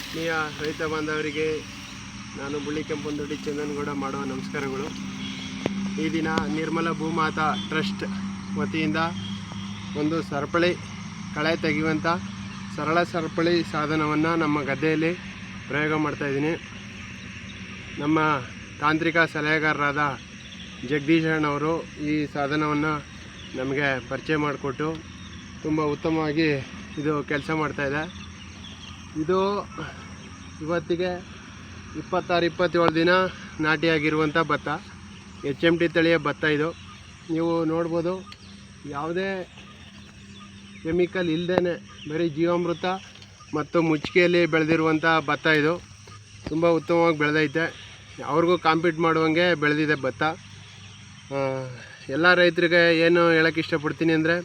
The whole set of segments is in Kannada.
ಆತ್ಮೀಯ ರೈತ ಬಾಂಧವರಿಗೆ ನಾನು ಬುಳ್ಳಿಕೆಂಪನದೊಡ್ಡಿ ಚಂದನಗೌಡ ಮಾಡುವ ನಮಸ್ಕಾರಗಳು. ಈ ದಿನ ನಿರ್ಮಲ ಭೂಮಾತಾ ಟ್ರಸ್ಟ್ ವತಿಯಿಂದ ಒಂದು ಸರಪಳಿ ಕಳೆ ತೆಗೆಯುವಂಥ ಸರಳ ಸರಪಳಿ ಸಾಧನವನ್ನು ನಮ್ಮ ಗದ್ದೆಯಲ್ಲಿ ಪ್ರಯೋಗ ಮಾಡ್ತಾಯಿದ್ದೀನಿ. ನಮ್ಮ ತಾಂತ್ರಿಕ ಸಲಹೆಗಾರರಾದ ಜಗದೀಶ್ ಅಣ್ಣವರು ಈ ಸಾಧನವನ್ನು ನಮಗೆ ಪರಿಚಯ ಮಾಡಿಕೊಟ್ಟು ತುಂಬ ಉತ್ತಮವಾಗಿ ಇದು ಕೆಲಸ ಮಾಡ್ತಾಯಿದೆ. ಇದು ಇವತ್ತಿಗೆ 26-27 ದಿನ ನಾಟಿಯಾಗಿರುವಂಥ ಭತ್ತ, HMT ತಳಿಯ ಭತ್ತ. ಇದು ನೀವು ನೋಡ್ಬೋದು, ಯಾವುದೇ ಕೆಮಿಕಲ್ ಇಲ್ಲದೇ ಬರೀ ಜೀವಾಮೃತ ಮತ್ತು ಮುಚ್ಚಿಗೆಯಲ್ಲಿ ಬೆಳೆದಿರುವಂಥ ಭತ್ತ. ಇದು ತುಂಬ ಉತ್ತಮವಾಗಿ ಬೆಳೆದೈತೆ, ಅವ್ರಿಗೂ ಕಾಂಪೀಟ್ ಮಾಡುವಂಗೆ ಬೆಳೆದಿದೆ ಭತ್ತ. ಎಲ್ಲ ರೈತರಿಗೆ ಏನು ಹೇಳೋಕ್ಕೆ ಇಷ್ಟಪಡ್ತೀನಿ ಅಂದರೆ,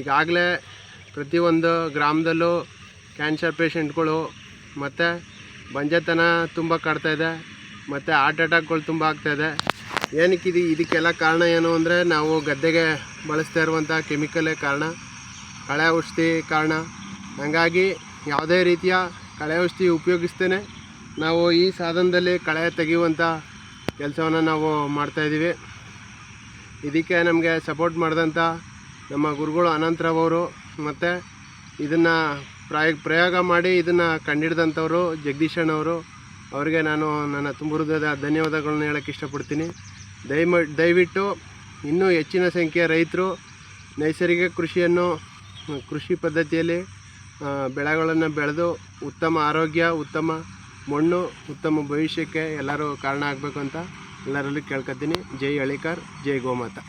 ಈಗಾಗಲೇ ಪ್ರತಿಯೊಂದು ಗ್ರಾಮದಲ್ಲೂ ಕ್ಯಾನ್ಸರ್ ಪೇಷಂಟ್ಗಳು ಮತ್ತು ಬಂಜೆತನ ತುಂಬ ಕಾಡ್ತಾಯಿದೆ, ಮತ್ತು ಹಾರ್ಟ್ ಅಟ್ಯಾಕ್ಗಳು ತುಂಬ ಆಗ್ತಾಯಿದೆ. ಏನಕ್ಕೆ ಇದಕ್ಕೆಲ್ಲ ಕಾರಣ ಏನು ಅಂದರೆ, ನಾವು ಗದ್ದೆಗೆ ಬಳಸ್ತಾ ಇರುವಂಥ ಕೆಮಿಕಲೇ ಕಾರಣ, ಕಳೆ ಔಷಧಿ ಕಾರಣ. ಹಾಗಾಗಿ ಯಾವುದೇ ರೀತಿಯ ಕಳೆ ಔಷಧಿ ಉಪಯೋಗಿಸ್ತೇನೆ ನಾವು ಈ ಸಾಧನದಲ್ಲಿ ಕಳೆ ತೆಗೆಯುವಂಥ ಕೆಲಸವನ್ನು ನಾವು ಮಾಡ್ತಾಯಿದ್ದೀವಿ. ಇದಕ್ಕೆ ನಮಗೆ ಸಪೋರ್ಟ್ ಮಾಡಿದಂಥ ನಮ್ಮ ಗುರುಗಳು ಅನಂತರಾವ್ ಅವರು, ಮತ್ತು ಇದನ್ನು ಪ್ರಯೋಗ ಮಾಡಿ ಇದನ್ನು ಕಂಡಿಡಿದಂಥವರು ಜಗದೀಶಣ್ಣವರು, ಅವರಿಗೆ ನಾನು ನನ್ನ ತುಂಬ ಹೃದಯದ ಧನ್ಯವಾದಗಳನ್ನ ಹೇಳೋಕ್ಕೆ ಇಷ್ಟಪಡ್ತೀನಿ. ದಯವಿಟ್ಟು ಇನ್ನೂ ಹೆಚ್ಚಿನ ಸಂಖ್ಯೆಯ ರೈತರು ನೈಸರ್ಗಿಕ ಕೃಷಿ ಪದ್ಧತಿಯಲ್ಲಿ ಬೆಳೆಗಳನ್ನು ಬೆಳೆದು ಉತ್ತಮ ಆರೋಗ್ಯ, ಉತ್ತಮ ಮಣ್ಣು, ಉತ್ತಮ ಭವಿಷ್ಯಕ್ಕೆ ಎಲ್ಲರೂ ಕಾರಣ ಆಗಬೇಕು ಅಂತ ಎಲ್ಲರಲ್ಲಿ ಕೇಳ್ಕೊತೀನಿ. ಜೈ ಹಳ್ಳಿಕಾರ್, ಜೈ ಗೋಮಾತಾ.